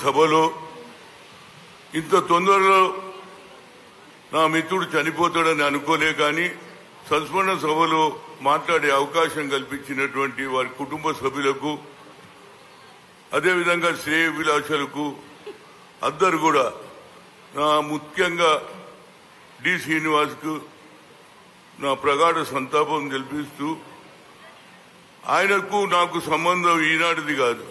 సభలో ఇంత తొందరలో నా మిత్రుడు చనిపోతాడని అనుకోలే, కానీ సంస్మరణ సభలో మాట్లాడే అవకాశం కల్పించినటువంటి వారి కుటుంబ సభ్యులకు, అదేవిధంగా శ్రేయోభిలాషులకు అందరు కూడా ముఖ్యంగా డి శ్రీనివాస్కు నా ప్రగాఢ సంతాపం తెలిపిస్తూ, ఆయనకు నాకు సంబంధం ఈనాటిది కాదు.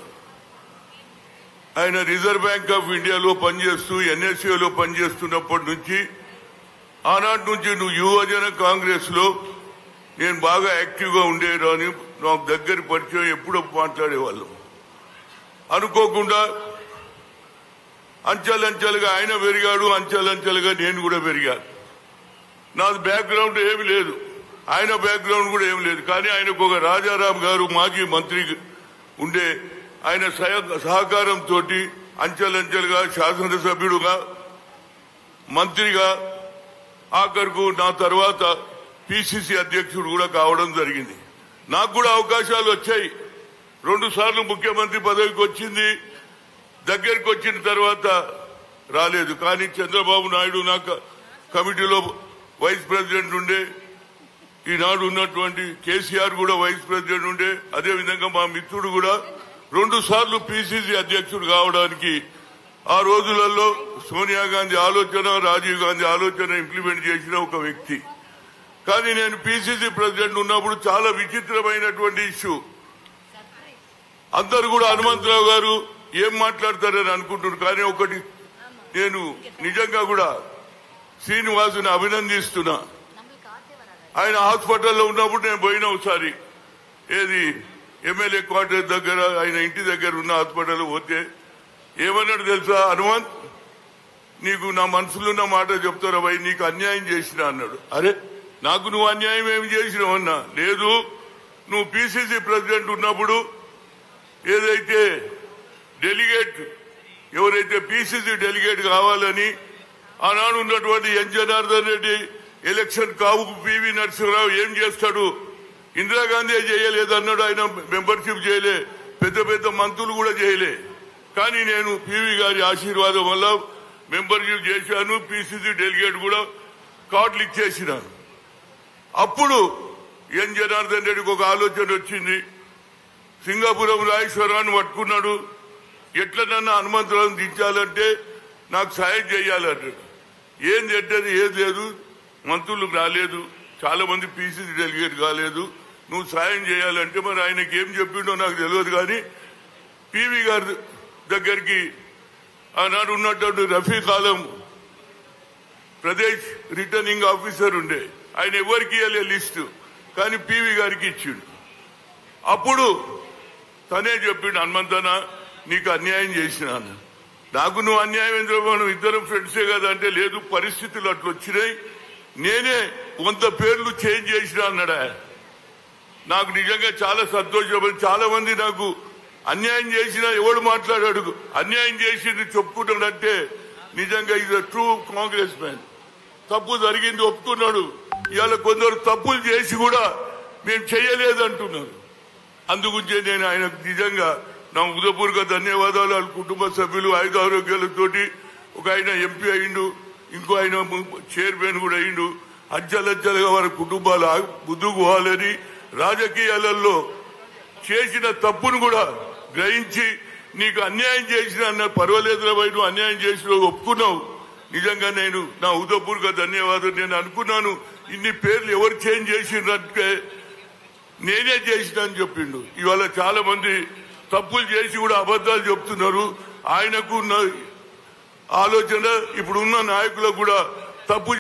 ఆయన రిజర్వ్ బ్యాంక్ ఆఫ్ ఇండియాలో పనిచేస్తూ ఎన్ఎస్ఏలో పనిచేస్తున్నప్పటి నుంచి, ఆనాటి నుంచి నువ్వు యువజన కాంగ్రెస్ లో నేను బాగా యాక్టివ్ గా ఉండేదాన్ని, నాకు దగ్గర పరిచయం, ఎప్పుడో మాట్లాడేవాళ్ళం. అనుకోకుండా అంచెలంచెలుగా ఆయన పెరిగాడు, అంచెలంచెలుగా నేను కూడా పెరిగాను. నాది బ్యాక్గ్రౌండ్ ఏమి లేదు, ఆయన బ్యాక్గ్రౌండ్ కూడా ఏమి లేదు. కానీ ఆయనకు ఒక రాజారాం గారు మాజీ మంత్రి ఉండే, ఆయన సహకారంతో అంచెలంచెలుగా శాసనసభ్యుడుగా, మంత్రిగా, ఆఖరుకు నా తర్వాత పిసిసి అధ్యక్షుడు కూడా కావడం జరిగింది. నాకు కూడా అవకాశాలు వచ్చాయి. 2 సార్లు ముఖ్యమంత్రి పదవికి వచ్చింది, దగ్గరికి వచ్చిన తర్వాత రాలేదు. కానీ చంద్రబాబు నాయుడు నాకు కమిటీలో వైస్ ప్రెసిడెంట్ ఉండే, ఈనాడు ఉన్నటువంటి కేసీఆర్ కూడా వైస్ ప్రెసిడెంట్ ఉండే, అదేవిధంగా మా మిత్రుడు కూడా 2 సార్లు పిసిసి అధ్యక్షుడు కావడానికి ఆ రోజులలో సోనియా గాంధీ ఆలోచన, రాజీవ్ గాంధీ ఆలోచన ఇంప్లిమెంట్ చేసిన ఒక వ్యక్తి. కానీ నేను పిసిసి ప్రెసిడెంట్ ఉన్నప్పుడు చాలా విచిత్రమైనటువంటి ఇష్యూ. అందరు కూడా హనుమంతరావు గారు ఏం మాట్లాడతారని అనుకుంటున్నారు. కానీ ఒకటి నేను నిజంగా కూడా శ్రీనివాసుని అభినందిస్తున్నా. ఆయన హాస్పిటల్లో ఉన్నప్పుడు నేను పోయినా ఒకసారి, ఏది ఎమ్మెల్యే క్వార్టర్ దగ్గర, ఆయన ఇంటి దగ్గర ఉన్న హాస్పిటల్ పోతే ఏమన్నాడు తెలుసా, హనుమంత్ నీకు నా మనసులో ఉన్న మాట చెప్తారా భయ్, నీకు అన్యాయం చేసినా అన్నాడు. అరే నాకు నువ్వు అన్యాయం ఏమి చేసినావు అన్నా. లేదు, నువ్వు పిసిసి ప్రెసిడెంట్ ఉన్నప్పుడు ఏదైతే డెలిగేట్, ఎవరైతే పిసిసి డెలిగేట్ కావాలని ఆనాడు ఉన్నటువంటి ఎన్ జనార్దన్ రెడ్డి ఎలక్షన్ కావుకు పివి నరసింహరావు ఏం చేస్తాడు, ఇందిరాగాంధీ చేయలేదన్నాడు. ఆయన మెంబర్షిప్ చేయలే, పెద్ద పెద్ద మంత్రులు కూడా చేయలే. కానీ నేను పివి గారి ఆశీర్వాదం వల్ల మెంబర్షిప్ చేశాను, పిసిసి డెలిగేట్ కూడా కార్డులు ఇచ్చేసినాను. అప్పుడు ఎన్ జనార్దన్ రెడ్డికి ఒక ఆలోచన వచ్చింది. సింగాపురం రాజేశ్వరరావుని పట్టుకున్నాడు, ఎట్లనన్నా హనుమంతరావుని దించాలంటే నాకు సాయం చేయాలంటాడు. ఏం తింటది, ఏది లేదు, మంత్రులు రాలేదు, చాలా మంది పిసిసి డెలిగేట్ కాలేదు, నువ్వు సాయం చేయాలంటే మరి ఆయనకి ఏం చెప్పిండో నాకు తెలియదు. కానీ పివి గారి దగ్గరికి ఆనాడు ఉన్నటువంటి రఫీక్ ఆలం ప్రదేశ్ రిటర్నింగ్ ఆఫీసర్ ఉండే, ఆయన ఎవరికి ఇవ్వలే లిస్టు, కానీ పివి గారికి ఇచ్చిండు. అప్పుడు తనే చెప్పిండు, హనుమంతనా నీకు అన్యాయం చేసినా, నాకు నువ్వు అన్యాయం ఎందుకు, మనం ఇద్దరం ఫ్రెండ్సే కదా అంటే, లేదు పరిస్థితులు అట్లా వచ్చినాయి, నేనే 100 పేర్లు చేంజ్ చేసినా అన్నాడా. నాకు నిజంగా చాలా సంతోషం. చాలా మంది నాకు అన్యాయం చేసినా ఎవడు మాట్లాడాడు, అన్యాయం చేసింది చెప్పుకుంటాడంటే నిజంగా ఇది ట్రూ కాంగ్రెస్ మ్యాన్. తప్పు జరిగింది ఒప్పుకున్నాడు. ఇవాళ కొందరు తప్పులు చేసి కూడా మేము చేయలేదంటున్నారు. అందుగురించే నేను ఆయనకు నిజంగా నా హృదయపూర్వక ధన్యవాదాలు. వాళ్ళ కుటుంబ సభ్యులు ఆయుధారోగ్యాలతోటి, ఒక ఆయన ఎంపీ అయిండు, ఇంకో ఆయన చైర్మన్ కూడా అయిండు. అజ్జలజ్జలుగా వారి కుటుంబాలు ముందుకు పోవాలని, రాజకీయాలలో చేసిన తప్పును కూడా గ్రహించి నీకు అన్యాయం చేసిన అన్న పర్వాలేదు వైపు అన్యాయం చేసిన ఒప్పుకున్నావు. నిజంగా నేను నా హృదయపూర్వక ధన్యవాదాలు. నేను అనుకున్నాను ఇన్ని పేర్లు ఎవరు చేంజ్ చేసినట్టే నేనే చేసిన అని చెప్పిండు. ఇవాళ చాలా మంది తప్పులు చేసి కూడా అబద్దాలు చెప్తున్నారు. ఆయనకు ఆలోచన ఇప్పుడున్న నాయకులకు కూడా తప్పు